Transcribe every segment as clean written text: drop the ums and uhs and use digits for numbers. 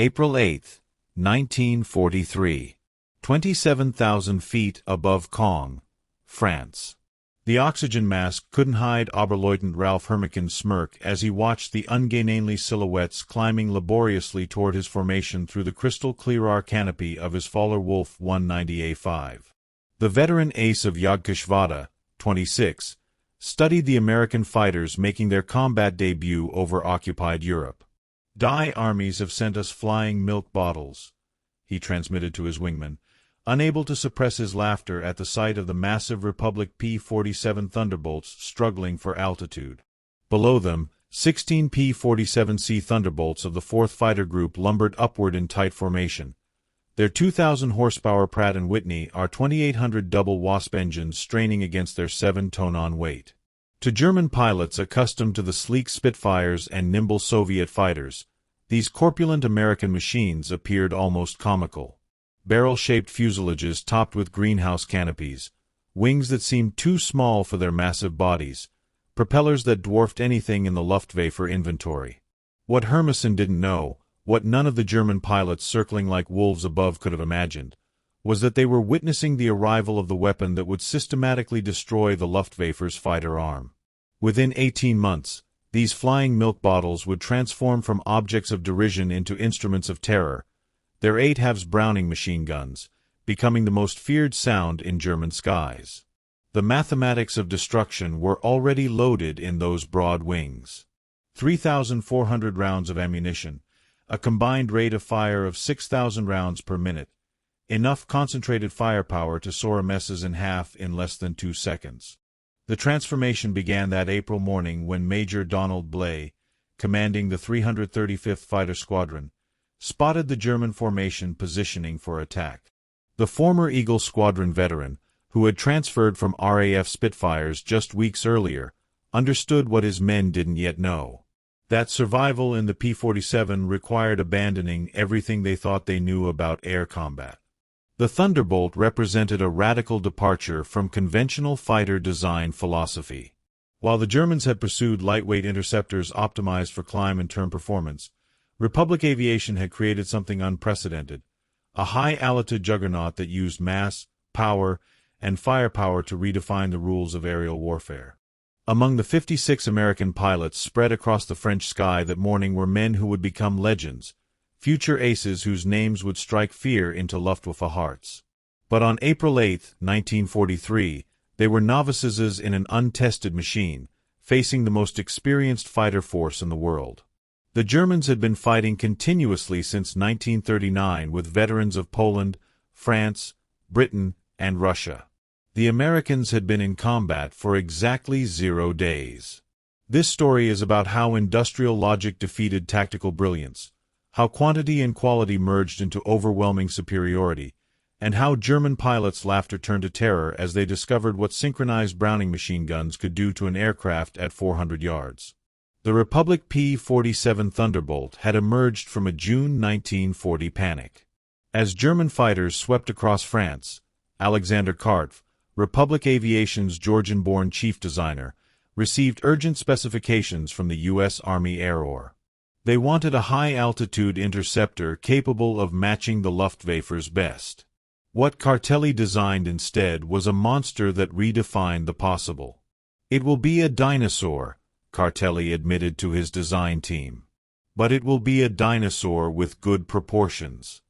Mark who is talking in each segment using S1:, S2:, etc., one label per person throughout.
S1: April 8, 1943. 27,000 feet above Caen, France. The oxygen mask couldn't hide Oberleutnant Ralph Hermiken's smirk as he watched the ungainly silhouettes climbing laboriously toward his formation through the crystal-clear air canopy of his Faller Wolf 190A5. The veteran ace of Yogkeshvata, 26, studied the American fighters making their combat debut over occupied Europe. "Die armies have sent us flying milk bottles," he transmitted to his wingman, unable to suppress his laughter at the sight of the massive Republic P-47 Thunderbolts struggling for altitude. Below them, 16 P-47C Thunderbolts of the 4th Fighter Group lumbered upward in tight formation. Their 2,000 horsepower Pratt & Whitney R2800 double Wasp engines straining against their 7-ton-on weight. To German pilots accustomed to the sleek Spitfires and nimble Soviet fighters, these corpulent American machines appeared almost comical. Barrel-shaped fuselages topped with greenhouse canopies, wings that seemed too small for their massive bodies, propellers that dwarfed anything in the Luftwaffe inventory. What Hermesen didn't know, what none of the German pilots circling like wolves above could have imagined, was that they were witnessing the arrival of the weapon that would systematically destroy the Luftwaffe's fighter arm. Within 18 months, these flying milk bottles would transform from objects of derision into instruments of terror, their 8.5 Browning machine guns becoming the most feared sound in German skies. The mathematics of destruction were already loaded in those broad wings. 3,400 rounds of ammunition, a combined rate of fire of 6,000 rounds per minute, enough concentrated firepower to saw messes in half in less than 2 seconds. The transformation began that April morning when Major Donald Blay, commanding the 335th Fighter Squadron, spotted the German formation positioning for attack. The former Eagle Squadron veteran, who had transferred from RAF Spitfires just weeks earlier, understood what his men didn't yet know: that survival in the P-47 required abandoning everything they thought they knew about air combat. The Thunderbolt represented a radical departure from conventional fighter design philosophy. While the Germans had pursued lightweight interceptors optimized for climb and turn performance, Republic Aviation had created something unprecedented: a high-altitude juggernaut that used mass, power, and firepower to redefine the rules of aerial warfare. Among the 56 American pilots spread across the French sky that morning were men who would become legends, future aces whose names would strike fear into Luftwaffe hearts. But on April 8, 1943, they were novices in an untested machine, facing the most experienced fighter force in the world. The Germans had been fighting continuously since 1939 with veterans of Poland, France, Britain, and Russia. The Americans had been in combat for exactly 0 days. This story is about how industrial logic defeated tactical brilliance, how quantity and quality merged into overwhelming superiority, and how German pilots' laughter turned to terror as they discovered what synchronized Browning machine guns could do to an aircraft at 400 yards. The Republic P-47 Thunderbolt had emerged from a June 1940 panic. As German fighters swept across France, Alexander Karpf, Republic Aviation's Georgian-born chief designer, received urgent specifications from the U.S. Army Air Corps. They wanted a high-altitude interceptor capable of matching the Luftwaffe's best. What Cartelli designed instead was a monster that redefined the possible. "It will be a dinosaur," Cartelli admitted to his design team. "But it will be a dinosaur with good proportions."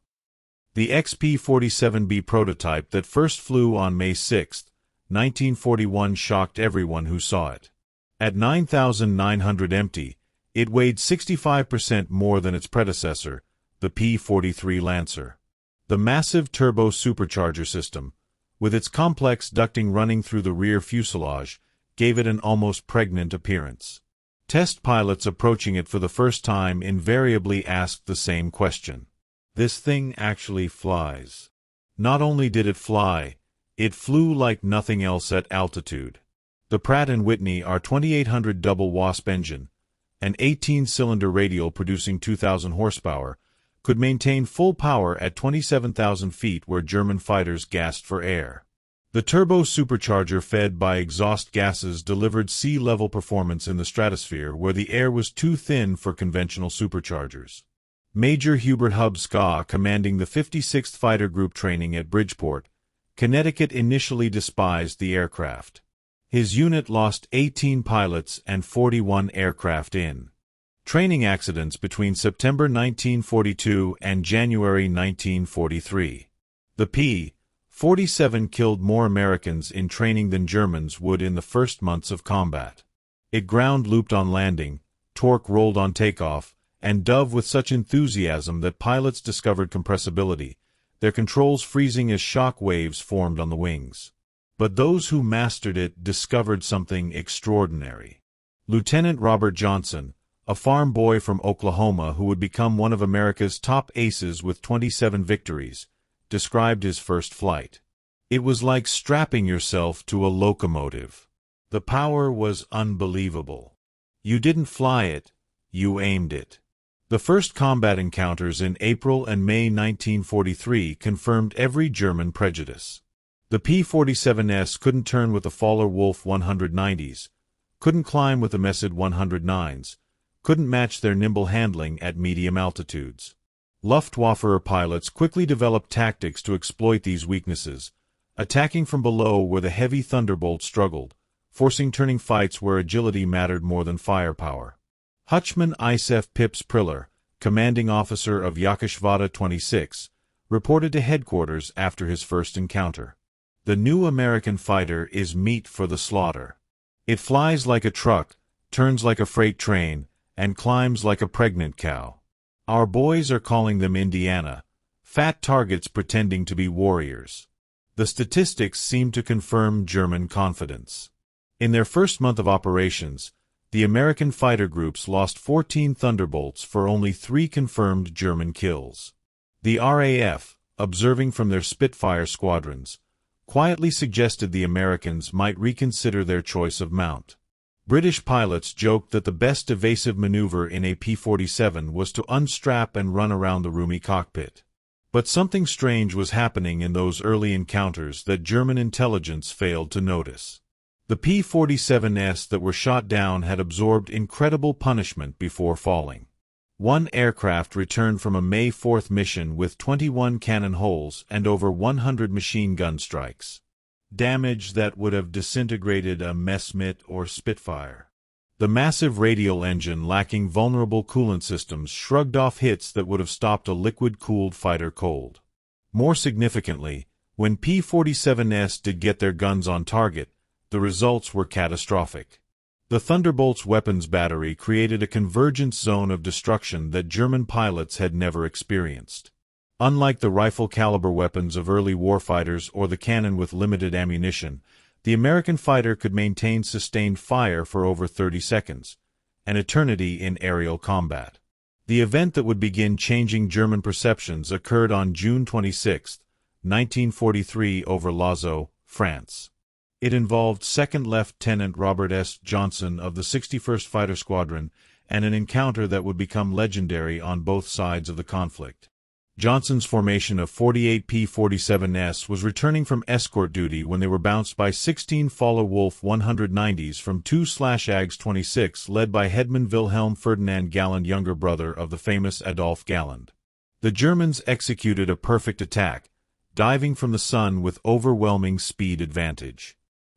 S1: The XP-47B prototype that first flew on May 6, 1941 shocked everyone who saw it. At 9,900 empty, it weighed 65% more than its predecessor, the P-43 Lancer. The massive turbo-supercharger system, with its complex ducting running through the rear fuselage, gave it an almost pregnant appearance. Test pilots approaching it for the first time invariably asked the same question: "This thing actually flies?" Not only did it fly, it flew like nothing else at altitude. The Pratt & Whitney R2800 double Wasp engine, an 18-cylinder radial producing 2,000 horsepower, could maintain full power at 27,000 feet where German fighters gasped for air. The turbo-supercharger fed by exhaust gases delivered sea-level performance in the stratosphere where the air was too thin for conventional superchargers. Major Hubert Hub Ska, commanding the 56th Fighter Group training at Bridgeport, Connecticut, initially despised the aircraft. His unit lost 18 pilots and 41 aircraft in training accidents between September 1942 and January 1943. The P-47 killed more Americans in training than Germans would in the first months of combat. It ground-looped on landing, torque-rolled on takeoff, and dove with such enthusiasm that pilots discovered compressibility, their controls freezing as shock waves formed on the wings. But those who mastered it discovered something extraordinary. Lieutenant Robert Johnson, a farm boy from Oklahoma who would become one of America's top aces with 27 victories, described his first flight. It was like strapping yourself to a locomotive. The power was unbelievable. You didn't fly it, you aimed it. The first combat encounters in April and May 1943 confirmed every German prejudice. The P-47s couldn't turn with the Faller-Wolf 190s, couldn't climb with the Messerschmitt 109s, couldn't match their nimble handling at medium altitudes. Luftwaffe pilots quickly developed tactics to exploit these weaknesses, attacking from below where the heavy Thunderbolt struggled, forcing turning fights where agility mattered more than firepower. Hutchman Isef Pips Priller, commanding officer of Yakashvata 26, reported to headquarters after his first encounter. The new American fighter is meat for the slaughter. It flies like a truck, turns like a freight train, and climbs like a pregnant cow. Our boys are calling them Indiana, fat targets pretending to be warriors. The statistics seem to confirm German confidence. In their first month of operations, the American fighter groups lost 14 Thunderbolts for only 3 confirmed German kills. The RAF, observing from their Spitfire squadrons, quietly suggested the Americans might reconsider their choice of mount. British pilots joked that the best evasive maneuver in a P-47 was to unstrap and run around the roomy cockpit. But something strange was happening in those early encounters that German intelligence failed to notice. The P-47s that were shot down had absorbed incredible punishment before falling. One aircraft returned from a May 4th mission with 21 cannon holes and over 100 machine gun strikes. Damage that would have disintegrated a Messerschmitt or Spitfire. The massive radial engine lacking vulnerable coolant systems shrugged off hits that would have stopped a liquid-cooled fighter cold. More significantly, when P-47s did get their guns on target, the results were catastrophic. The Thunderbolt's weapons battery created a convergence zone of destruction that German pilots had never experienced. Unlike the rifle-caliber weapons of early warfighters or the cannon with limited ammunition, the American fighter could maintain sustained fire for over 30 seconds, an eternity in aerial combat. The event that would begin changing German perceptions occurred on June 26, 1943 over Lazo, France. It involved 2nd Lieutenant Robert S. Johnson of the 61st Fighter Squadron and an encounter that would become legendary on both sides of the conflict. Johnson's formation of 48 P-47s was returning from escort duty when they were bounced by 16 Faller-Wolf 190s from 2/AGS 26 led by Headman Wilhelm Ferdinand Galland, younger brother of the famous Adolf Galland. The Germans executed a perfect attack, diving from the sun with overwhelming speed advantage.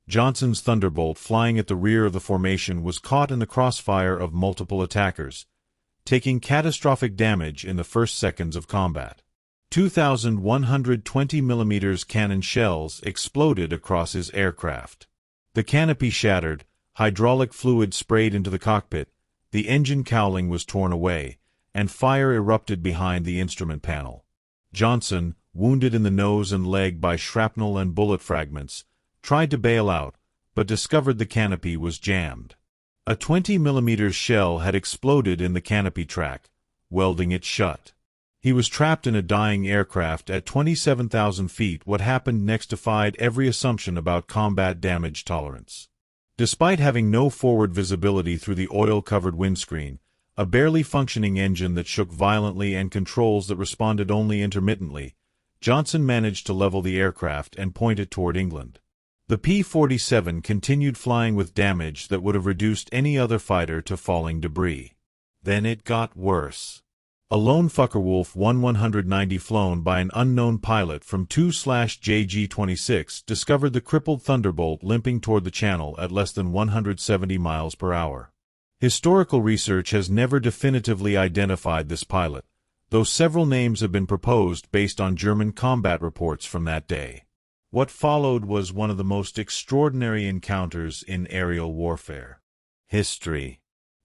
S1: Johnson's Thunderbolt, flying at the rear of the formation, was caught in the crossfire of multiple attackers, taking catastrophic damage in the first seconds of combat. 2,120 mm cannon shells exploded across his aircraft. The canopy shattered, hydraulic fluid sprayed into the cockpit, the engine cowling was torn away, and fire erupted behind the instrument panel. Johnson, wounded in the nose and leg by shrapnel and bullet fragments, tried to bail out, but discovered the canopy was jammed. A 20 mm shell had exploded in the canopy track, welding it shut. He was trapped in a dying aircraft at 27,000 feet. What happened next defied every assumption about combat damage tolerance. Despite having no forward visibility through the oil-covered windscreen, a barely functioning engine that shook violently and controls that responded only intermittently, Johnson managed to level the aircraft and point it toward England. The P-47 continued flying with damage that would have reduced any other fighter to falling debris. Then it got worse. A lone Focke-Wulf 190 flown by an unknown pilot from 2/JG-26 discovered the crippled Thunderbolt limping toward the channel at less than 170 miles per hour. Historical research has never definitively identified this pilot, though several names have been proposed based on German combat reports from that day. What followed was one of the most extraordinary encounters in aerial warfare. History.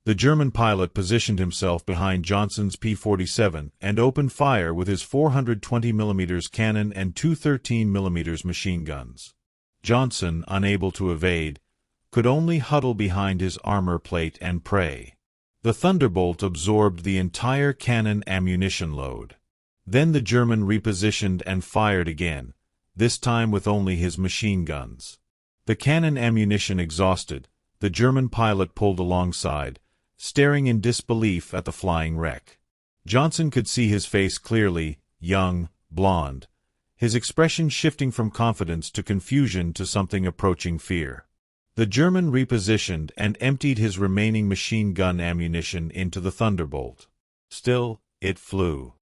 S1: The German pilot positioned himself behind Johnson's P-47 and opened fire with his 420 mm cannon and two 13 mm machine guns. Johnson, unable to evade, could only huddle behind his armor plate and pray. The Thunderbolt absorbed the entire cannon ammunition load. Then the German repositioned and fired again, this time with only his machine guns. The cannon ammunition exhausted, the German pilot pulled alongside, staring in disbelief at the flying wreck. Johnson could see his face clearly, young, blond, his expression shifting from confidence to confusion to something approaching fear. The German repositioned and emptied his remaining machine gun ammunition into the Thunderbolt. Still, it flew.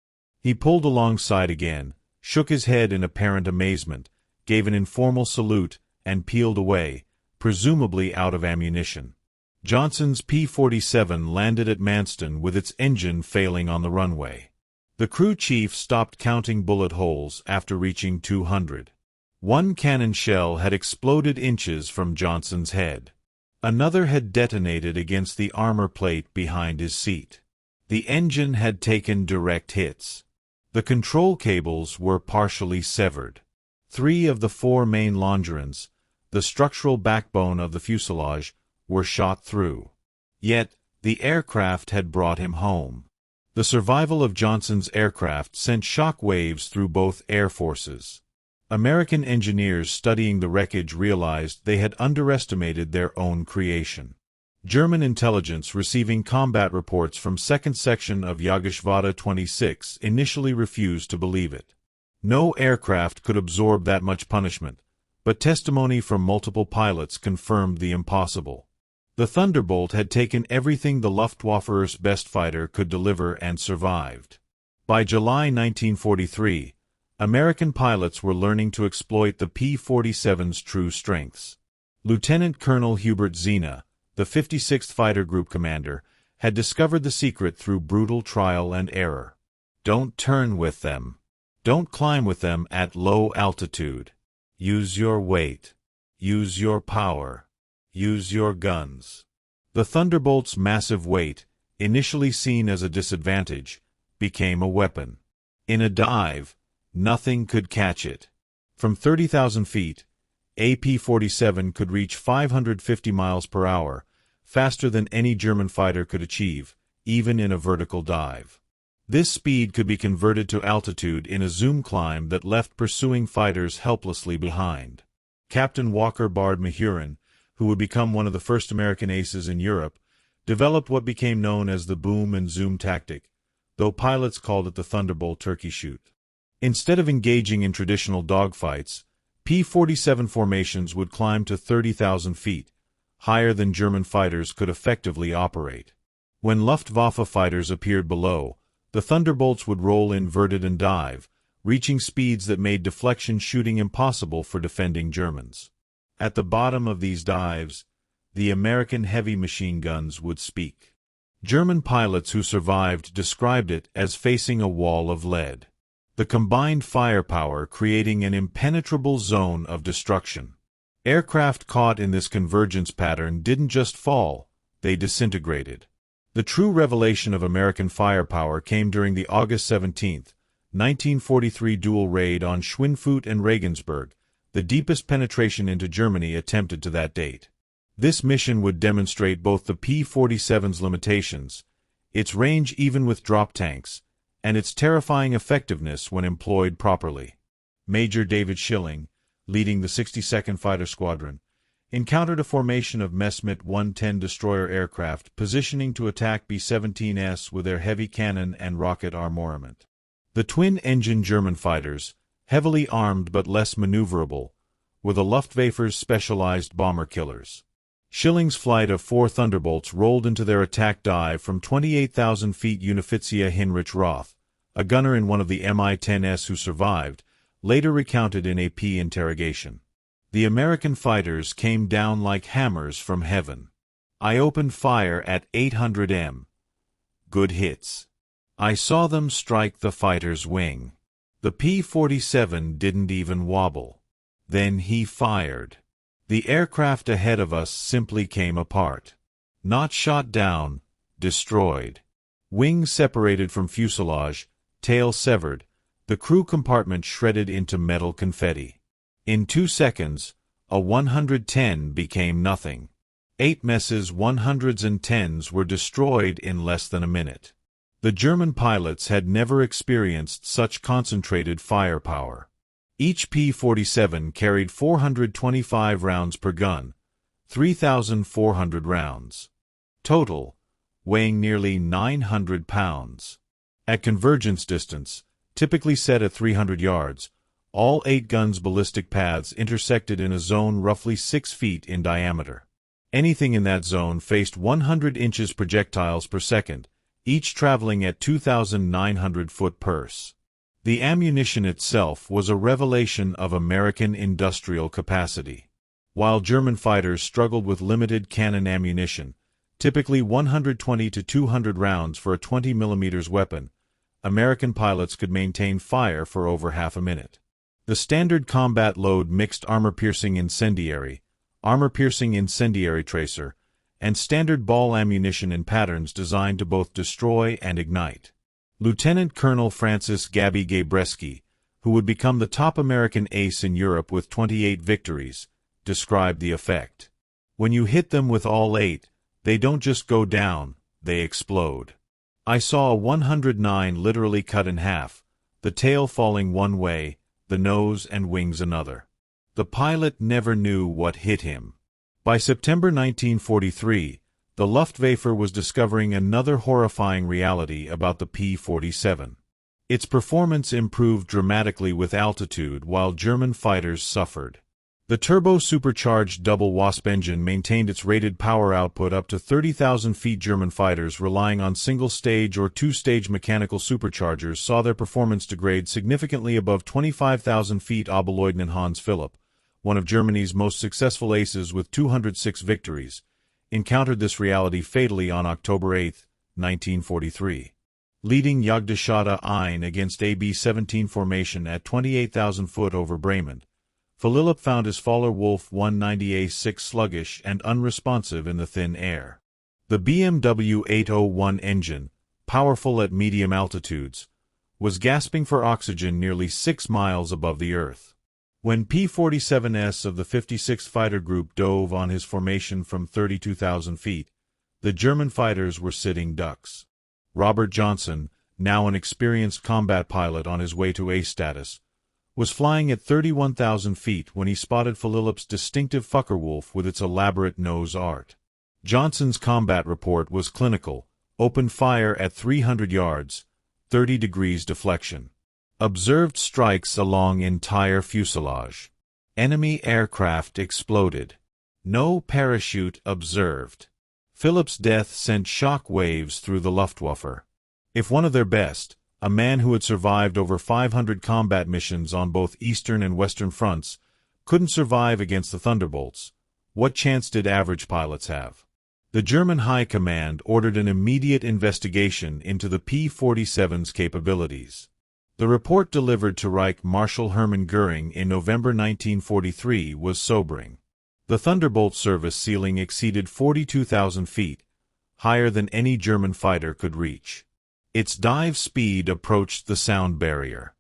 S1: He pulled alongside again, shook his head in apparent amazement, gave an informal salute, and peeled away, presumably out of ammunition. Johnson's P-47 landed at Manston with its engine failing on the runway. The crew chief stopped counting bullet holes after reaching 200. One cannon shell had exploded inches from Johnson's head. Another had detonated against the armor plate behind his seat. The engine had taken direct hits. The control cables were partially severed. 3 of the 4 main longerons, the structural backbone of the fuselage, were shot through. Yet, the aircraft had brought him home. The survival of Johnson's aircraft sent shock waves through both air forces. American engineers studying the wreckage realized they had underestimated their own creation. German intelligence receiving combat reports from 2nd Section of Jagdgeschwader 26 initially refused to believe it. No aircraft could absorb that much punishment, but testimony from multiple pilots confirmed the impossible. The Thunderbolt had taken everything the Luftwaffe's best fighter could deliver and survived. By July 1943, American pilots were learning to exploit the P-47's true strengths. Lieutenant Colonel Hubert Zena, the 56th Fighter Group commander, had discovered the secret through brutal trial and error. Don't turn with them. Don't climb with them at low altitude. Use your weight. Use your power. Use your guns. The Thunderbolt's massive weight, initially seen as a disadvantage, became a weapon. In a dive, nothing could catch it. From 30,000 feet, a P-47 could reach 550 miles per hour, faster than any German fighter could achieve, even in a vertical dive. This speed could be converted to altitude in a zoom climb that left pursuing fighters helplessly behind. Captain Walker Bard Mahurin, who would become one of the first American aces in Europe, developed what became known as the boom and zoom tactic, though pilots called it the Thunderbolt turkey shoot. Instead of engaging in traditional dogfights, P-47 formations would climb to 30,000 feet, higher than German fighters could effectively operate. When Luftwaffe fighters appeared below, the Thunderbolts would roll inverted and dive, reaching speeds that made deflection shooting impossible for defending Germans. At the bottom of these dives, the American heavy machine guns would speak. German pilots who survived described it as facing a wall of lead. The combined firepower creating an impenetrable zone of destruction. Aircraft caught in this convergence pattern didn't just fall, they disintegrated. The true revelation of American firepower came during the August 17, 1943 dual raid on Schweinfurt and Regensburg, the deepest penetration into Germany attempted to that date. This mission would demonstrate both the P-47's limitations, its range even with drop tanks, and its terrifying effectiveness when employed properly. Major David Schilling, leading the 62nd Fighter Squadron, encountered a formation of Messerschmitt 110 destroyer aircraft positioning to attack B-17s with their heavy cannon and rocket armament. The twin-engine German fighters, heavily armed but less maneuverable, were the Luftwaffe's specialized bomber killers. Schilling's flight of 4 Thunderbolts rolled into their attack dive from 28,000 feet. Unifizia Heinrich Roth, a gunner in one of the Mi-10s who survived, later recounted in a P interrogation. The American fighters came down like hammers from heaven. I opened fire at 800 m. Good hits. I saw them strike the fighter's wing. The P-47 didn't even wobble. Then he fired. The aircraft ahead of us simply came apart. Not shot down, destroyed. Wings separated from fuselage, tail severed, the crew compartment shredded into metal confetti. In 2 seconds, a 110 became nothing. 8 Mess's 100s and 10s were destroyed in less than a minute. The German pilots had never experienced such concentrated firepower. Each P-47 carried 425 rounds per gun, 3,400 rounds. Total, weighing nearly 900 pounds. At convergence distance, typically set at 300 yards, all 8 guns' ballistic paths intersected in a zone roughly 6 feet in diameter. Anything in that zone faced 100 inches projectiles per second, each traveling at 2,900 foot-pers. The ammunition itself was a revelation of American industrial capacity. While German fighters struggled with limited cannon ammunition, typically 120 to 200 rounds for a 20 mm weapon, American pilots could maintain fire for over half a minute. The standard combat load mixed armor-piercing incendiary tracer, and standard ball ammunition in patterns designed to both destroy and ignite. Lieutenant Colonel Francis Gabby Gabreski, who would become the top American ace in Europe with 28 victories, described the effect. When you hit them with all 8, they don't just go down, they explode. I saw a 109 literally cut in half, the tail falling one way, the nose and wings another. The pilot never knew what hit him. By September 1943, the Luftwaffe was discovering another horrifying reality about the P-47. Its performance improved dramatically with altitude while German fighters suffered. The turbo-supercharged double Wasp engine maintained its rated power output up to 30,000 feet. German fighters relying on single-stage or two-stage mechanical superchargers saw their performance degrade significantly above 25,000 feet. Oberleutnant Hans Philipp, one of Germany's most successful aces with 206 victories, encountered this reality fatally on October 8, 1943. Leading Jagdgeschwader 1 against a B-17 formation at 28,000 foot over Bremen, Philipp found his Faller Wolf 190A6 sluggish and unresponsive in the thin air. The BMW 801 engine, powerful at medium altitudes, was gasping for oxygen nearly 6 miles above the Earth. When P-47s of the 56th Fighter Group dove on his formation from 32,000 feet, the German fighters were sitting ducks. Robert Johnson, now an experienced combat pilot on his way to ace status, was flying at 31,000 feet when he spotted Philipp's distinctive Focke-Wulf with its elaborate nose art. Johnson's combat report was clinical: open fire at 300 yards, 30 degrees deflection. Observed strikes along entire fuselage. Enemy aircraft exploded. No parachute observed. Philipp's death sent shock waves through the Luftwaffe. If one of their best, a man who had survived over 500 combat missions on both eastern and western fronts, couldn't survive against the Thunderbolts, what chance did average pilots have? The German High Command ordered an immediate investigation into the P-47's capabilities. The report delivered to Reich Marshal Hermann Göring in November 1943 was sobering. The Thunderbolt service ceiling exceeded 42,000 feet, higher than any German fighter could reach. Its dive speed approached the sound barrier.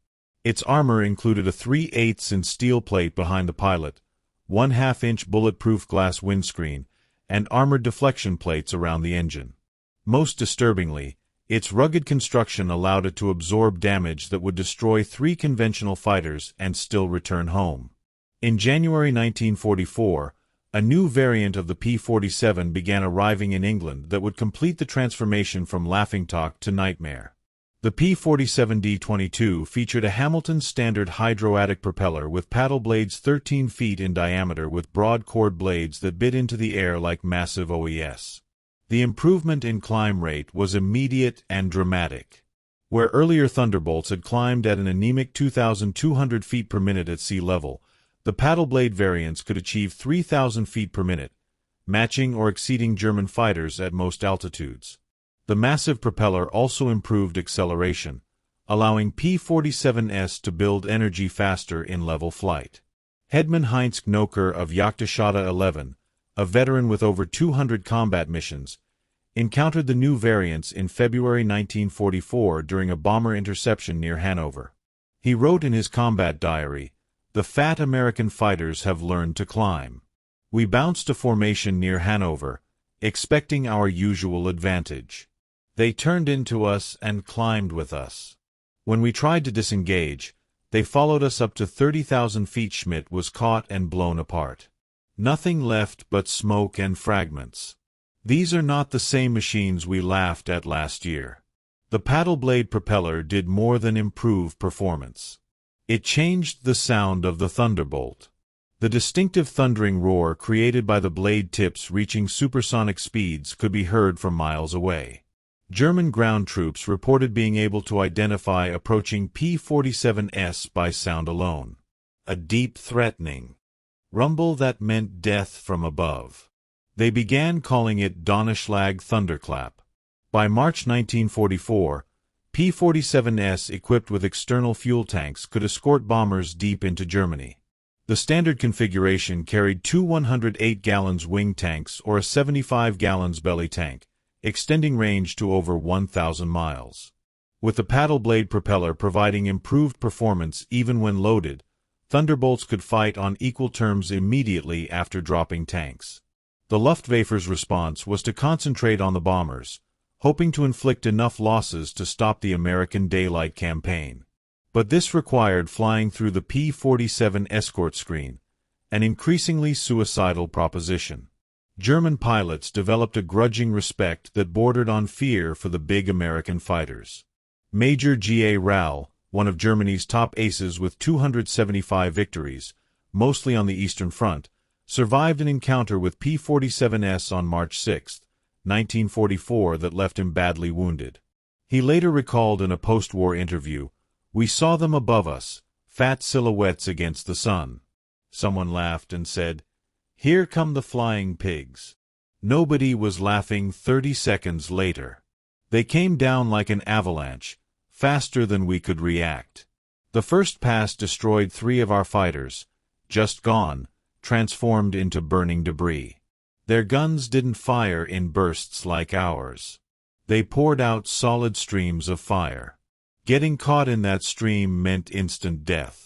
S1: Its armor included a 3/8 inch steel plate behind the pilot, 1/2 inch bulletproof glass windscreen, and armored deflection plates around the engine. Most disturbingly, its rugged construction allowed it to absorb damage that would destroy 3 conventional fighters and still return home. In January 1944, a new variant of the P-47 began arriving in England that would complete the transformation from laughingstock to nightmare. The P-47D-22 featured a Hamilton standard hydroatic propeller with paddle blades 13 feet in diameter with broad chord blades that bit into the air like massive OES. The improvement in climb rate was immediate and dramatic. Where earlier Thunderbolts had climbed at an anemic 2,200 feet per minute at sea level, the paddle blade variants could achieve 3,000 feet per minute, matching or exceeding German fighters at most altitudes. The massive propeller also improved acceleration, allowing P-47s to build energy faster in level flight. Hedman Heinz Knoker of Jagdgeschwader 11, a veteran with over 200 combat missions, encountered the new variants in February 1944 during a bomber interception near Hanover. He wrote in his combat diary, "The fat American fighters have learned to climb. We bounced to formation near Hanover, expecting our usual advantage. They turned into us and climbed with us. When we tried to disengage, they followed us up to 30,000 feet. Schmidt was caught and blown apart. Nothing left but smoke and fragments. These are not the same machines we laughed at last year." The paddle blade propeller did more than improve performance. It changed the sound of the Thunderbolt. The distinctive thundering roar created by the blade tips reaching supersonic speeds could be heard from miles away. German ground troops reported being able to identify approaching P-47s by sound alone. A deep, threatening rumble that meant death from above. They began calling it Donnerschlag thunderclap. By March 1944, P-47s equipped with external fuel tanks could escort bombers deep into Germany. The standard configuration carried two 108 gallons wing tanks or a 75 gallons belly tank, extending range to over 1,000 miles. With the paddle blade propeller providing improved performance even when loaded, Thunderbolts could fight on equal terms immediately after dropping tanks. The Luftwaffe's response was to concentrate on the bombers, hoping to inflict enough losses to stop the American daylight campaign. But this required flying through the P-47 escort screen, an increasingly suicidal proposition. German pilots developed a grudging respect that bordered on fear for the big American fighters. Major G.A. Rall, one of Germany's top aces with 275 victories, mostly on the Eastern Front, survived an encounter with P-47s on March 6, 1944 that left him badly wounded. He later recalled in a post-war interview, "We saw them above us, fat silhouettes against the sun." Someone laughed and said, "Here come the flying pigs." Nobody was laughing 30 seconds later. They came down like an avalanche, faster than we could react. The first pass destroyed 3 of our fighters, just gone, transformed into burning debris. Their guns didn't fire in bursts like ours. They poured out solid streams of fire. Getting caught in that stream meant instant death.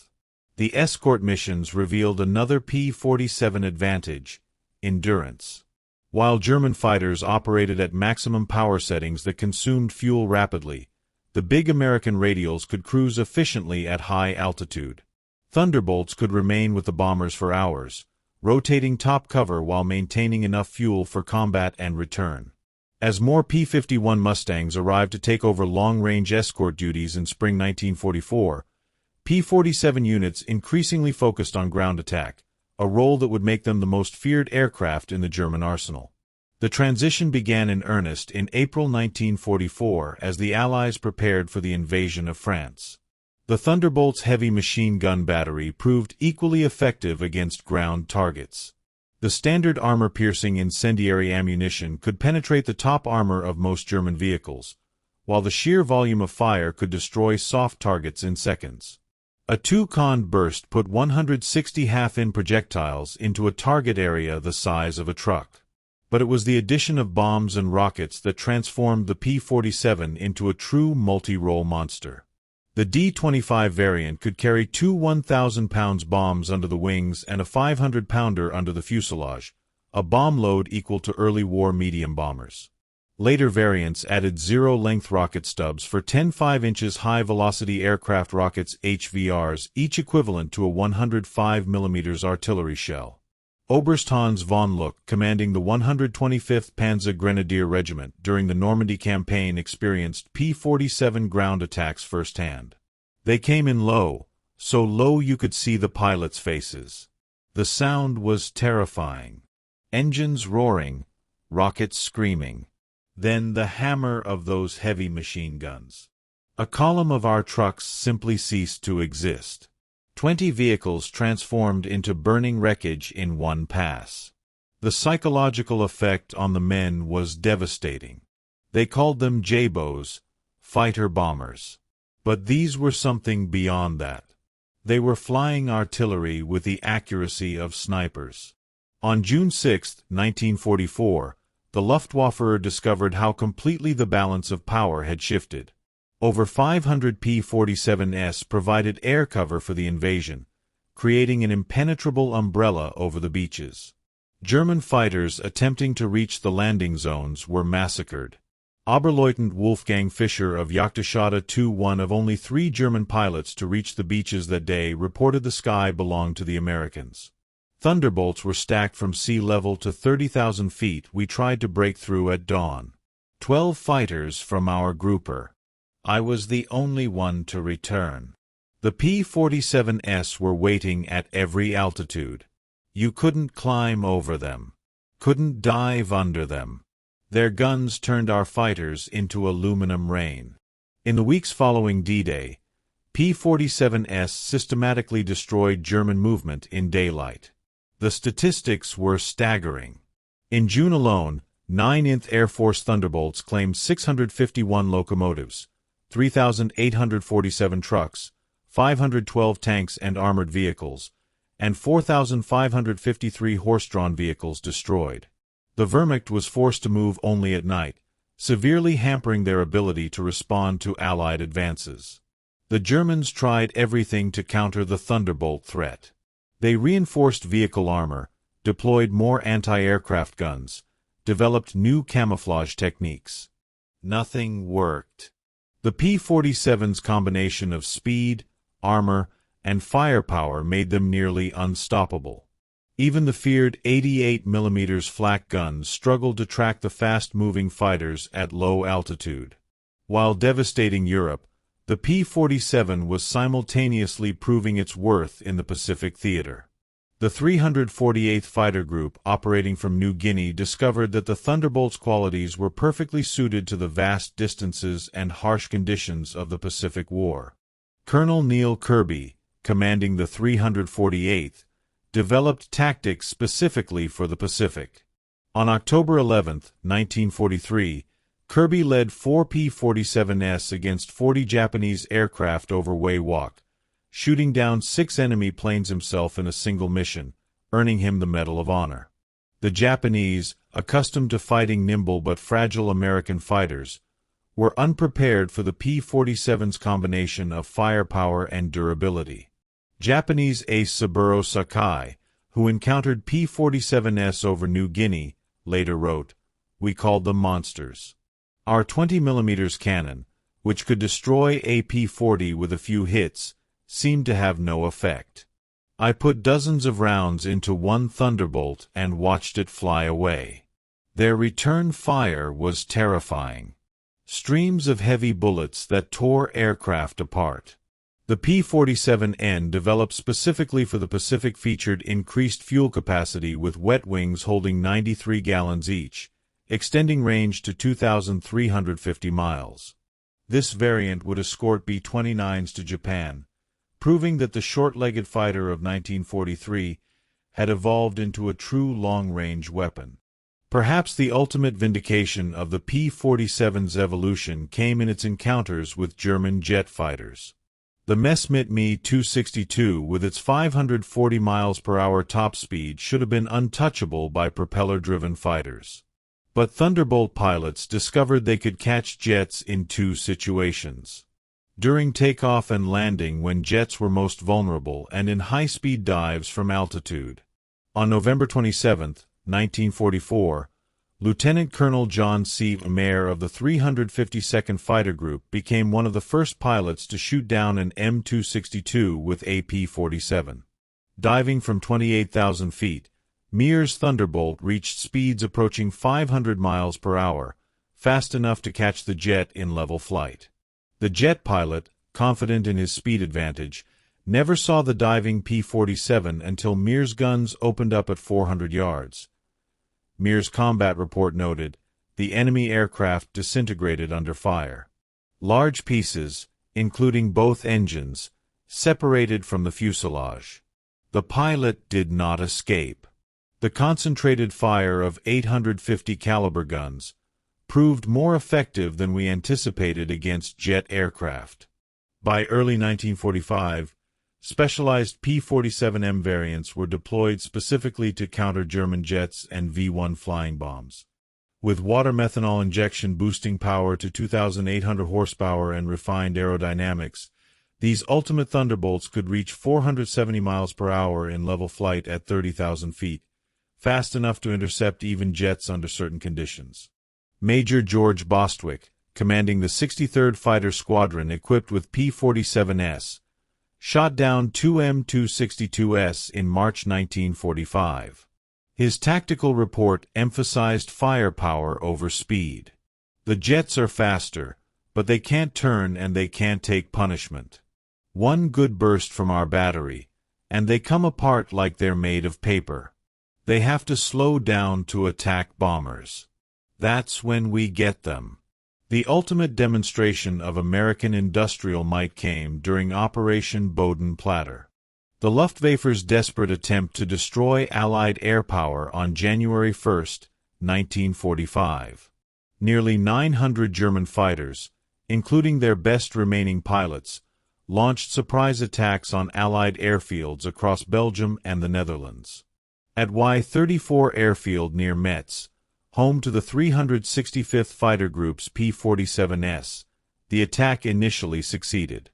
S1: The escort missions revealed another P-47 advantage: endurance. While German fighters operated at maximum power settings that consumed fuel rapidly, the big American radials could cruise efficiently at high altitude. Thunderbolts could remain with the bombers for hours, rotating top cover while maintaining enough fuel for combat and return. As more P-51 Mustangs arrived to take over long-range escort duties in spring 1944, P-47 units increasingly focused on ground attack, a role that would make them the most feared aircraft in the German arsenal. The transition began in earnest in April 1944 as the Allies prepared for the invasion of France. The Thunderbolt's heavy machine gun battery proved equally effective against ground targets. The standard armor-piercing incendiary ammunition could penetrate the top armor of most German vehicles, while the sheer volume of fire could destroy soft targets in seconds. A 2-con burst put 160 half-in projectiles into a target area the size of a truck. But it was the addition of bombs and rockets that transformed the P-47 into a true multi-role monster. The D-25 variant could carry 2 1,000-pound bombs under the wings and a 500-pounder under the fuselage, a bomb load equal to early war medium bombers. Later variants added zero-length rocket stubs for 10 5-inch high-velocity aircraft rockets HVRs, each equivalent to a 105 mm artillery shell. Oberst Hans von Luck, commanding the 125th Panzer Grenadier Regiment during the Normandy campaign, experienced P-47 ground attacks firsthand. They came in low, so low you could see the pilots' faces. The sound was terrifying. Engines roaring, rockets screaming. Then the hammer of those heavy machine guns. A column of our trucks simply ceased to exist. 20 vehicles transformed into burning wreckage in one pass. The psychological effect on the men was devastating. They called them JBOs, fighter bombers. But these were something beyond that. They were flying artillery with the accuracy of snipers. On June 6, 1944, the Luftwaffe discovered how completely the balance of power had shifted. Over 500 P-47s provided air cover for the invasion, creating an impenetrable umbrella over the beaches. German fighters attempting to reach the landing zones were massacred. Oberleutnant Wolfgang Fischer of Jagdgeschwader 2, one of only 3 German pilots to reach the beaches that day, reported the sky belonged to the Americans. Thunderbolts were stacked from sea level to 30,000 feet. We tried to break through at dawn. 12 fighters from our grouper. I was the only one to return. The P-47s were waiting at every altitude. You couldn't climb over them. Couldn't dive under them. Their guns turned our fighters into aluminum rain. In the weeks following D-Day, P-47s systematically destroyed German movement in daylight. The statistics were staggering. In June alone, 9th Air Force Thunderbolts claimed 651 locomotives, 3,847 trucks, 512 tanks and armored vehicles, and 4,553 horse-drawn vehicles destroyed. The Wehrmacht was forced to move only at night, severely hampering their ability to respond to Allied advances. The Germans tried everything to counter the Thunderbolt threat. They reinforced vehicle armor, deployed more anti-aircraft guns, developed new camouflage techniques. Nothing worked. The P-47's combination of speed, armor, and firepower made them nearly unstoppable. Even the feared 88mm flak guns struggled to track the fast-moving fighters at low altitude. While devastating Europe, the P-47 was simultaneously proving its worth in the Pacific theater. The 348th Fighter Group, operating from New Guinea, discovered that the Thunderbolt's qualities were perfectly suited to the vast distances and harsh conditions of the Pacific War. Colonel Neil Kirby, commanding the 348th, developed tactics specifically for the Pacific. On October 11, 1943, Kirby led 4 P-47s against 40 Japanese aircraft over Wewak, shooting down 6 enemy planes himself in a single mission, earning him the Medal of Honor. The Japanese, accustomed to fighting nimble but fragile American fighters, were unprepared for the P-47's combination of firepower and durability. Japanese ace Saburo Sakai, who encountered P-47s over New Guinea, later wrote, "We called them monsters. Our 20mm cannon, which could destroy a P-40 with a few hits, seemed to have no effect. I put dozens of rounds into one Thunderbolt and watched it fly away. Their return fire was terrifying. Streams of heavy bullets that tore aircraft apart." The P-47N, developed specifically for the Pacific, featured increased fuel capacity with wet wings holding 93 gallons each, extending range to 2,350 miles. This variant would escort B-29s to Japan, proving that the short-legged fighter of 1943 had evolved into a true long-range weapon. Perhaps the ultimate vindication of the P-47's evolution came in its encounters with German jet fighters. The Messerschmitt Me-262, with its 540 mph top speed, should have been untouchable by propeller-driven fighters. But Thunderbolt pilots discovered they could catch jets in 2 situations: during takeoff and landing, when jets were most vulnerable, and in high-speed dives from altitude. On November 27, 1944, Lieutenant Colonel John C. Mayer of the 352nd Fighter Group became one of the first pilots to shoot down an M262 with a P-47. Diving from 28,000 feet, Meare's Thunderbolt reached speeds approaching 500 miles per hour, fast enough to catch the jet in level flight. The jet pilot, confident in his speed advantage, never saw the diving P-47 until Meare's guns opened up at 400 yards. Meare's combat report noted, the enemy aircraft disintegrated under fire. Large pieces, including both engines, separated from the fuselage. The pilot did not escape. The concentrated fire of 850 caliber guns proved more effective than we anticipated against jet aircraft. By early 1945, specialized P-47M variants were deployed specifically to counter German jets and V-1 flying bombs. With water methanol injection boosting power to 2,800 horsepower and refined aerodynamics, these ultimate Thunderbolts could reach 470 miles per hour in level flight at 30,000 feet, fast enough to intercept even jets under certain conditions. Major George Bostwick, commanding the 63rd Fighter Squadron equipped with P-47s, shot down two M262s in March 1945. His tactical report emphasized firepower over speed. The jets are faster, but they can't turn and they can't take punishment. One good burst from our battery, and they come apart like they're made of paper. They have to slow down to attack bombers. That's when we get them. The ultimate demonstration of American industrial might came during Operation Bodenplatte. The Luftwaffe's desperate attempt to destroy Allied air power on January 1, 1945. Nearly 900 German fighters, including their best remaining pilots, launched surprise attacks on Allied airfields across Belgium and the Netherlands. At Y-34 airfield near Metz, home to the 365th Fighter Group's P-47s, the attack initially succeeded.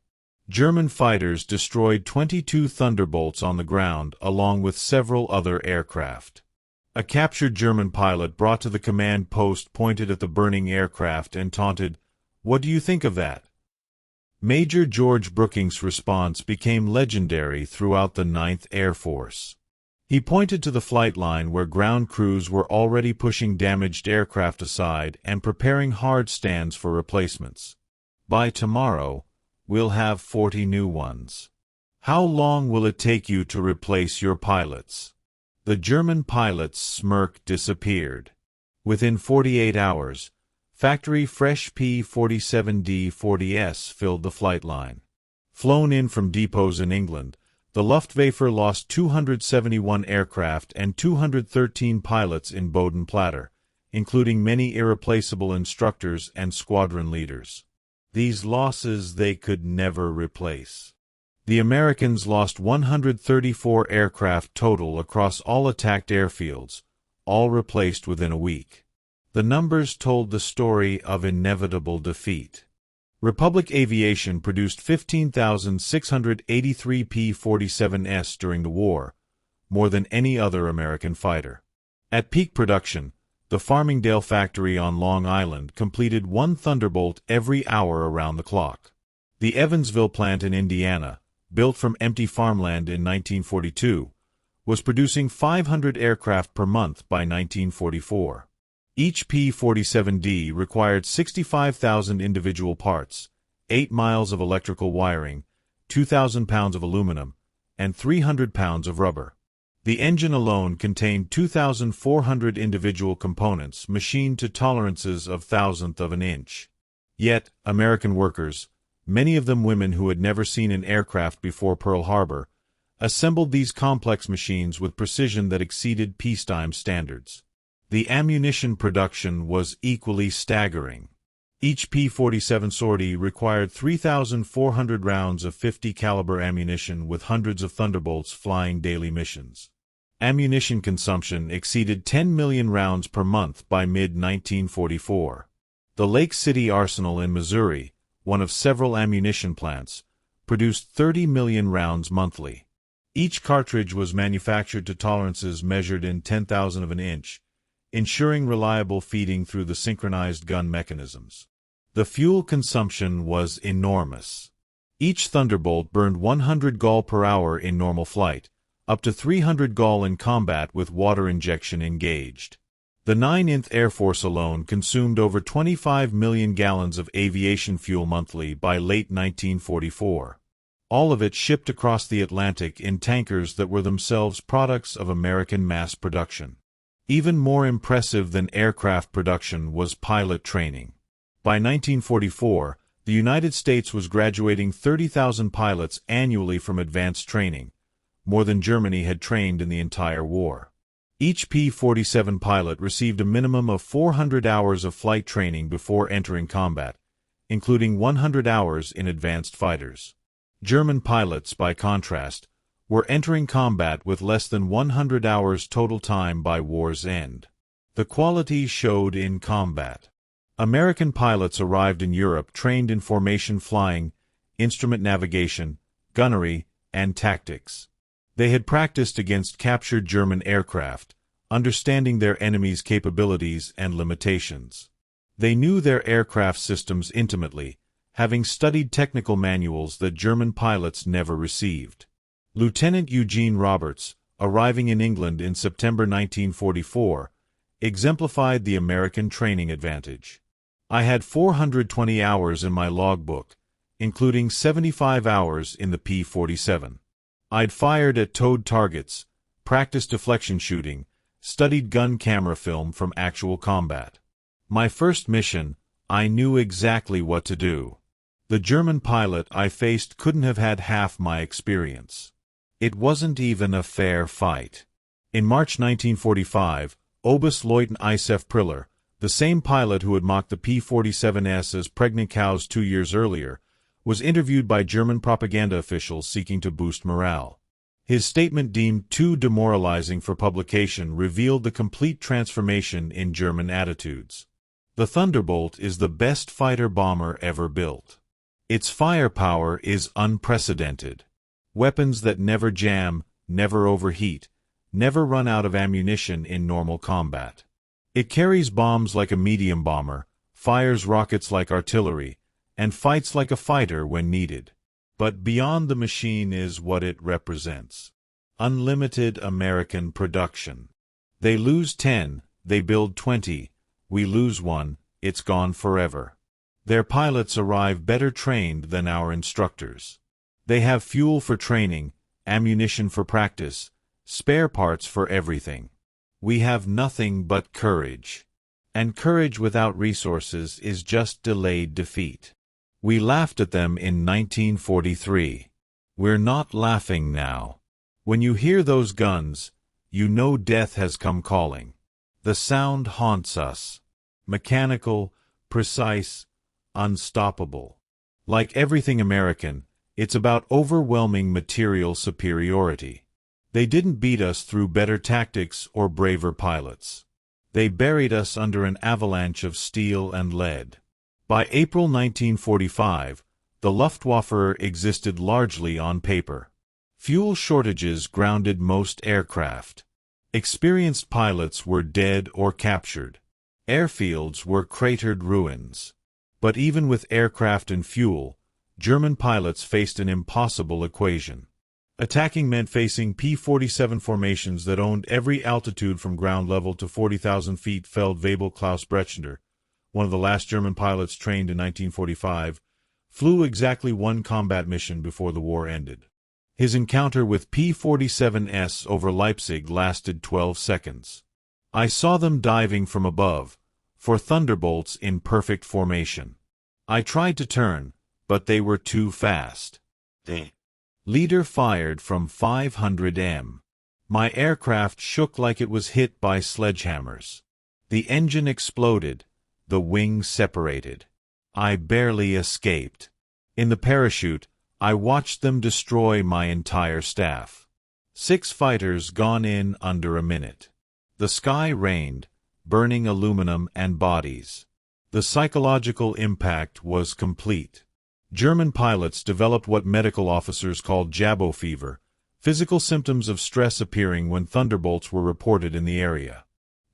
S1: German fighters destroyed 22 Thunderbolts on the ground along with several other aircraft. A captured German pilot brought to the command post pointed at the burning aircraft and taunted, "What do you think of that?" Major George Brooking's response became legendary throughout the 9th Air Force. He pointed to the flight line where ground crews were already pushing damaged aircraft aside and preparing hard stands for replacements. By tomorrow, we'll have 40 new ones. How long will it take you to replace your pilots? The German pilot's smirk disappeared. Within 48 hours, factory fresh P-47D-40s filled the flight line. Flown in from depots in England, the Luftwaffe lost 271 aircraft and 213 pilots in Bodenplatte, including many irreplaceable instructors and squadron leaders. These losses they could never replace. The Americans lost 134 aircraft total across all attacked airfields, all replaced within a week. The numbers told the story of inevitable defeat. Republic Aviation produced 15,683 P-47s during the war, more than any other American fighter. At peak production, the Farmingdale factory on Long Island completed one Thunderbolt every hour around the clock. The Evansville plant in Indiana, built from empty farmland in 1942, was producing 500 aircraft per month by 1944. Each P-47D required 65,000 individual parts, 8 miles of electrical wiring, 2,000 pounds of aluminum, and 300 pounds of rubber. The engine alone contained 2,400 individual components machined to tolerances of thousandth of an inch. Yet, American workers, many of them women who had never seen an aircraft before Pearl Harbor, assembled these complex machines with precision that exceeded peacetime standards. The ammunition production was equally staggering. Each P-47 sortie required 3,400 rounds of 50 caliber ammunition with hundreds of Thunderbolts flying daily missions. Ammunition consumption exceeded 10 million rounds per month by mid-1944. The Lake City Arsenal in Missouri, one of several ammunition plants, produced 30 million rounds monthly. Each cartridge was manufactured to tolerances measured in 10,000 of an inch, ensuring reliable feeding through the synchronized gun mechanisms. The fuel consumption was enormous. Each Thunderbolt burned 100 gall per hour in normal flight, up to 300 gall in combat with water injection engaged. The 9th Air Force alone consumed over 25 million gallons of aviation fuel monthly by late 1944. All of it shipped across the Atlantic in tankers that were themselves products of American mass production. Even more impressive than aircraft production was pilot training. By 1944, the United States was graduating 30,000 pilots annually from advanced training, more than Germany had trained in the entire war. Each P-47 pilot received a minimum of 400 hours of flight training before entering combat, including 100 hours in advanced fighters. German pilots, by contrast, were entering combat with less than 100 hours total time by war's end. The quality showed in combat. American pilots arrived in Europe trained in formation flying, instrument navigation, gunnery, and tactics. They had practiced against captured German aircraft, understanding their enemy's capabilities and limitations. They knew their aircraft systems intimately, having studied technical manuals that German pilots never received. Lieutenant Eugene Roberts, arriving in England in September 1944, exemplified the American training advantage. I had 420 hours in my logbook, including 75 hours in the P-47. I'd fired at towed targets, practiced deflection shooting, studied gun camera film from actual combat. My first mission, I knew exactly what to do. The German pilot I faced couldn't have had half my experience. It wasn't even a fair fight. In March 1945, Oberstleutnant Isef Priller, the same pilot who had mocked the P-47s as pregnant cows 2 years earlier, was interviewed by German propaganda officials seeking to boost morale. His statement, deemed too demoralizing for publication, revealed the complete transformation in German attitudes. The Thunderbolt is the best fighter bomber ever built. Its firepower is unprecedented. Weapons that never jam, never overheat, never run out of ammunition in normal combat. It carries bombs like a medium bomber, fires rockets like artillery, and fights like a fighter when needed. But beyond the machine is what it represents. Unlimited American production. They lose 10, they build 20, we lose 1, it's gone forever. Their pilots arrive better trained than our instructors. They have fuel for training, ammunition for practice, spare parts for everything. We have nothing but courage. And courage without resources is just delayed defeat. We laughed at them in 1943. We're not laughing now. When you hear those guns, you know death has come calling. The sound haunts us. Mechanical, precise, unstoppable. Like everything American, it's about overwhelming material superiority. They didn't beat us through better tactics or braver pilots. They buried us under an avalanche of steel and lead. By April 1945, the Luftwaffe existed largely on paper. Fuel shortages grounded most aircraft. Experienced pilots were dead or captured. Airfields were cratered ruins. But even with aircraft and fuel, German pilots faced an impossible equation. Attacking meant facing P-47 formations that owned every altitude from ground level to 40,000 feet. Feldwebel Klaus Brechner, one of the last German pilots trained in 1945, flew exactly one combat mission before the war ended. His encounter with P-47s over Leipzig lasted 12 seconds. I saw them diving from above, for Thunderbolts in perfect formation. I tried to turn, but they were too fast. The leader fired from 500 m. My aircraft shook like it was hit by sledgehammers. The engine exploded. The wings separated. I barely escaped. In the parachute, I watched them destroy my entire staff. 6 fighters gone in under a minute. The sky rained, burning aluminum and bodies. The psychological impact was complete. German pilots developed what medical officers called jabo fever, physical symptoms of stress appearing when Thunderbolts were reported in the area.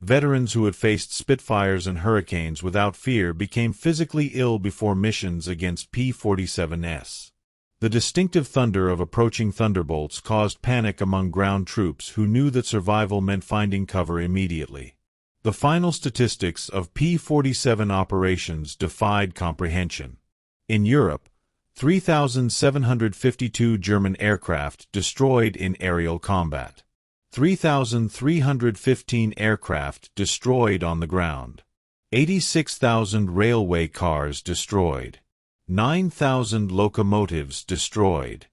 S1: Veterans who had faced Spitfires and Hurricanes without fear became physically ill before missions against P-47s. The distinctive thunder of approaching thunderbolts caused panic among ground troops who knew that survival meant finding cover immediately. The final statistics of P-47 operations defied comprehension. In Europe, 3,752 German aircraft destroyed in aerial combat. 3,315 aircraft destroyed on the ground. 86,000 railway cars destroyed. 9,000 locomotives destroyed.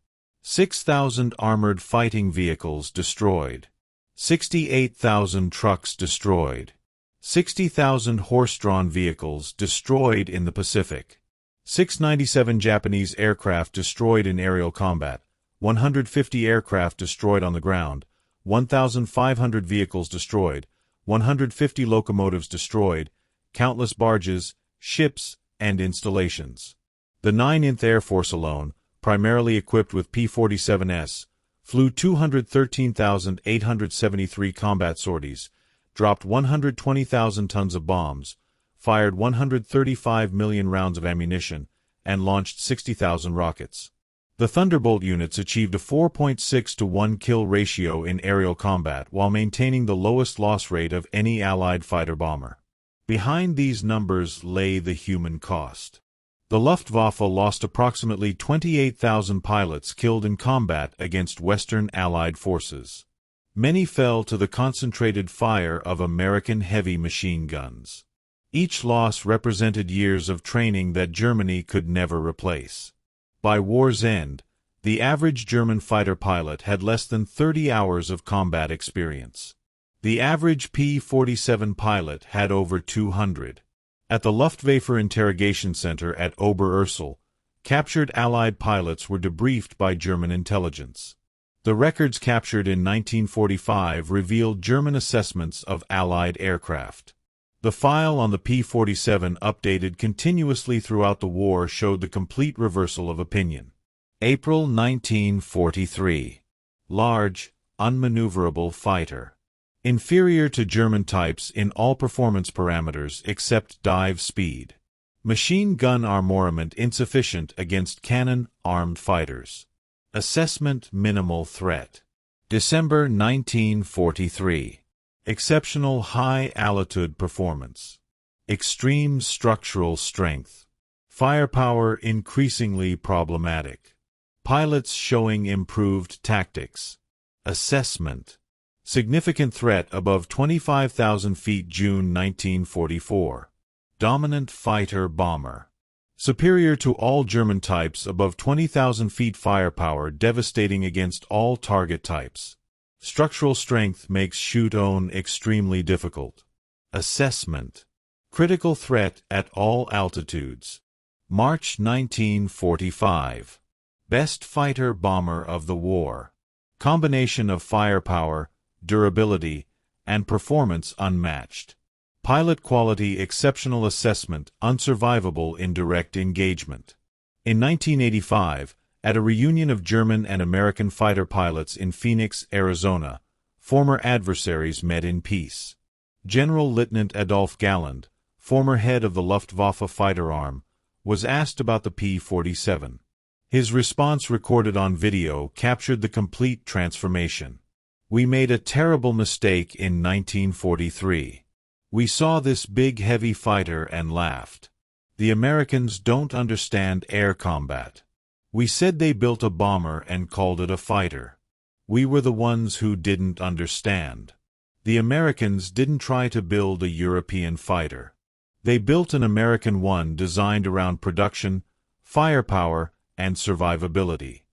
S1: 6,000 armored fighting vehicles destroyed. 68,000 trucks destroyed. 60,000 horse-drawn vehicles destroyed in the Pacific. 697 Japanese aircraft destroyed in aerial combat. 150 aircraft destroyed on the ground. 1,500 vehicles destroyed. 150 locomotives destroyed. Countless barges, ships, and installations. The 9th Air Force alone, primarily equipped with P-47s, flew 213,873 combat sorties, dropped 120,000 tons of bombs, fired 135 million rounds of ammunition, and launched 60,000 rockets. The Thunderbolt units achieved a 4.6 to 1 kill ratio in aerial combat while maintaining the lowest loss rate of any Allied fighter-bomber. Behind these numbers lay the human cost. The Luftwaffe lost approximately 28,000 pilots killed in combat against Western Allied forces. Many fell to the concentrated fire of American heavy machine guns. Each loss represented years of training that Germany could never replace. By war's end, the average German fighter pilot had less than 30 hours of combat experience. The average P-47 pilot had over 200. At the Luftwaffe Interrogation Center at Oberursel, captured Allied pilots were debriefed by German intelligence. The records captured in 1945 revealed German assessments of Allied aircraft. The file on the P-47 updated continuously throughout the war showed the complete reversal of opinion. April 1943. Large, unmaneuverable fighter. Inferior to German types in all performance parameters except dive speed. Machine gun armament insufficient against cannon-armed fighters. Assessment minimal threat. December 1943. Exceptional high-altitude performance. Extreme structural strength. Firepower increasingly problematic. Pilots showing improved tactics. Assessment. Significant threat above 25,000 feet June 1944. Dominant fighter-bomber. Superior to all German types above 20,000 feet firepower devastating against all target types. Structural strength makes shoot-on extremely difficult. Assessment. Critical threat at all altitudes. March 1945. Best fighter-bomber of the war. Combination of firepower, durability, and performance unmatched. Pilot quality exceptional assessment unsurvivable in direct engagement. In 1985, at a reunion of German and American fighter pilots in Phoenix, Arizona, former adversaries met in peace. General Lieutenant Adolf Galland, former head of the Luftwaffe fighter arm, was asked about the P-47. His response, recorded on video, captured the complete transformation. "We made a terrible mistake in 1943. We saw this big heavy fighter and laughed. The Americans don't understand air combat. We said they built a bomber and called it a fighter. We were the ones who didn't understand. The Americans didn't try to build a European fighter. They built an American one designed around production, firepower, and survivability.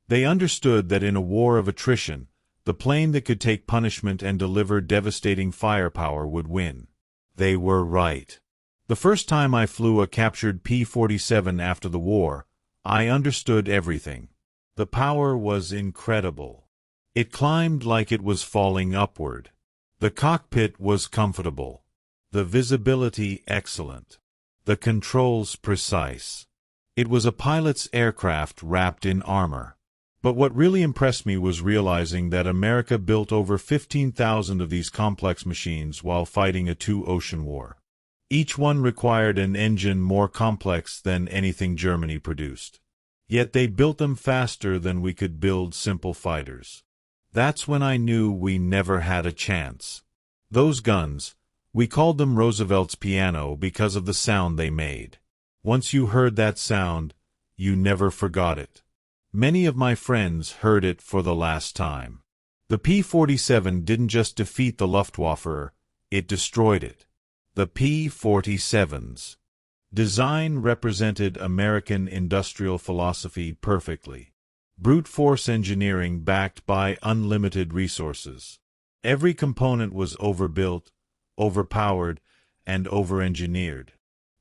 S1: They understood that in a war of attrition, the plane that could take punishment and deliver devastating firepower would win. They were right. The first time I flew a captured P-47 after the war, I understood everything. The power was incredible. It climbed like it was falling upward. The cockpit was comfortable. The visibility excellent. The controls precise. It was a pilot's aircraft wrapped in armor. But what really impressed me was realizing that America built over 15,000 of these complex machines while fighting a two-ocean war. Each one required an engine more complex than anything Germany produced. Yet they built them faster than we could build simple fighters. That's when I knew we never had a chance. Those guns, we called them Roosevelt's piano because of the sound they made. Once you heard that sound, you never forgot it. Many of my friends heard it for the last time. The P-47 didn't just defeat the Luftwaffe, it destroyed it. The P-47's design represented American industrial philosophy perfectly. Brute force engineering backed by unlimited resources. Every component was overbuilt, overpowered, and over-engineered.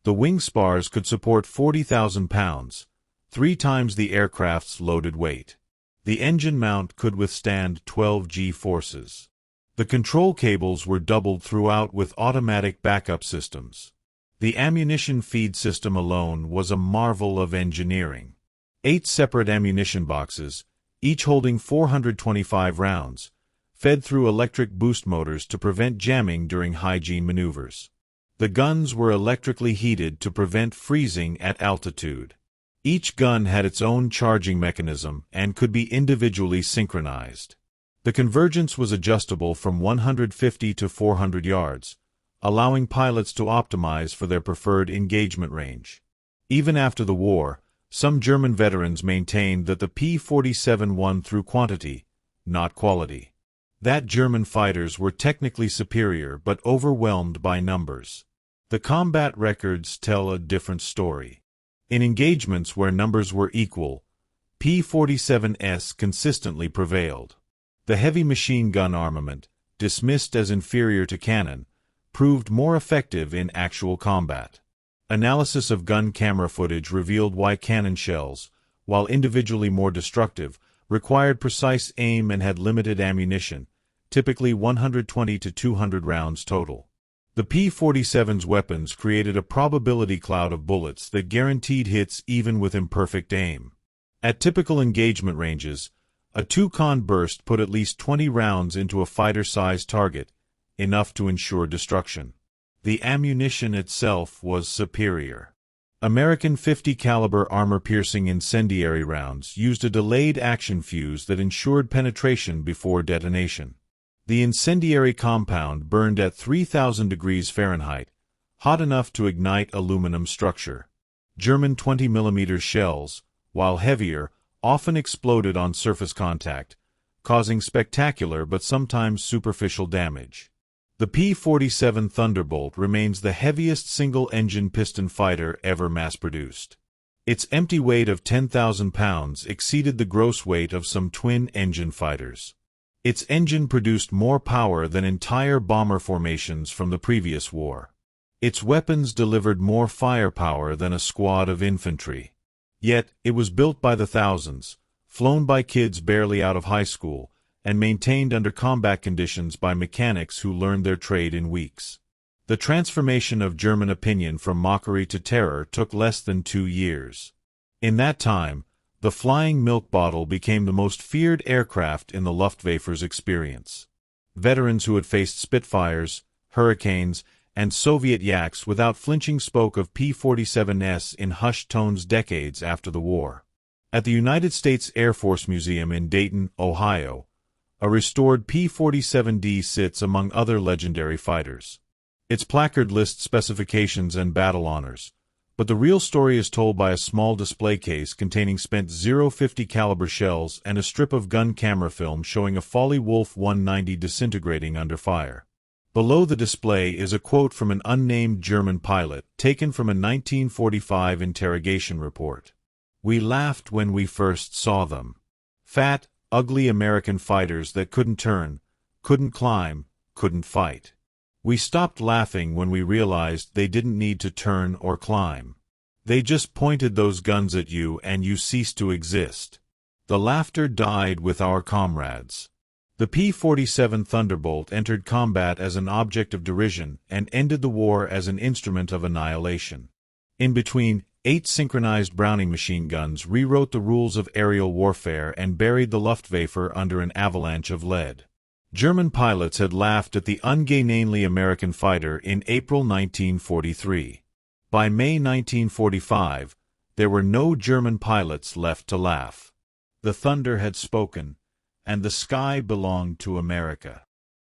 S1: The wing spars could support 40,000 pounds, 3 times the aircraft's loaded weight. The engine mount could withstand 12 G-forces. The control cables were doubled throughout with automatic backup systems. The ammunition feed system alone was a marvel of engineering. 8 separate ammunition boxes, each holding 425 rounds, fed through electric boost motors to prevent jamming during hygiene maneuvers. The guns were electrically heated to prevent freezing at altitude. Each gun had its own charging mechanism and could be individually synchronized. The convergence was adjustable from 150 to 400 yards, allowing pilots to optimize for their preferred engagement range. Even after the war, some German veterans maintained that the P-47 won through quantity, not quality. That German fighters were technically superior but overwhelmed by numbers. The combat records tell a different story. In engagements where numbers were equal, P-47s consistently prevailed. The heavy machine gun armament, dismissed as inferior to cannon, proved more effective in actual combat. Analysis of gun camera footage revealed why cannon shells, while individually more destructive, required precise aim and had limited ammunition, typically 120 to 200 rounds total. The P-47's weapons created a probability cloud of bullets that guaranteed hits even with imperfect aim. At typical engagement ranges, a 2-con burst put at least 20 rounds into a fighter-sized target, enough to ensure destruction. The ammunition itself was superior. American 50-caliber armor-piercing incendiary rounds used a delayed action fuse that ensured penetration before detonation. The incendiary compound burned at 3,000 degrees Fahrenheit, hot enough to ignite aluminum structure. German 20mm shells, while heavier, often exploded on surface contact, causing spectacular but sometimes superficial damage. The P-47 Thunderbolt remains the heaviest single-engine piston fighter ever mass-produced. Its empty weight of 10,000 pounds exceeded the gross weight of some twin-engine fighters. Its engine produced more power than entire bomber formations from the previous war. Its weapons delivered more firepower than a squad of infantry. Yet, it was built by the thousands, flown by kids barely out of high school, and maintained under combat conditions by mechanics who learned their trade in weeks. The transformation of German opinion from mockery to terror took less than 2 years. In that time, the flying milk bottle became the most feared aircraft in the Luftwaffe's experience. Veterans who had faced Spitfires, Hurricanes, and Soviet Yaks without flinching spoke of P-47s in hushed tones decades after the war. At the United States Air Force Museum in Dayton, Ohio, a restored P-47D sits among other legendary fighters. Its placard lists specifications and battle honors, but the real story is told by a small display case containing spent .050 caliber shells and a strip of gun camera film showing a Folly Wolf 190 disintegrating under fire. Below the display is a quote from an unnamed German pilot taken from a 1945 interrogation report. "We laughed when we first saw them. Fat, ugly American fighters that couldn't turn, couldn't climb, couldn't fight. We stopped laughing when we realized they didn't need to turn or climb. They just pointed those guns at you and you ceased to exist. The laughter died with our comrades." The P-47 Thunderbolt entered combat as an object of derision and ended the war as an instrument of annihilation. In between, 8 synchronized Browning machine guns rewrote the rules of aerial warfare and buried the Luftwaffe under an avalanche of lead. German pilots had laughed at the ungainly American fighter in April 1943. By May 1945, There were no German pilots left to laugh. The thunder had spoken, and the sky belonged to America.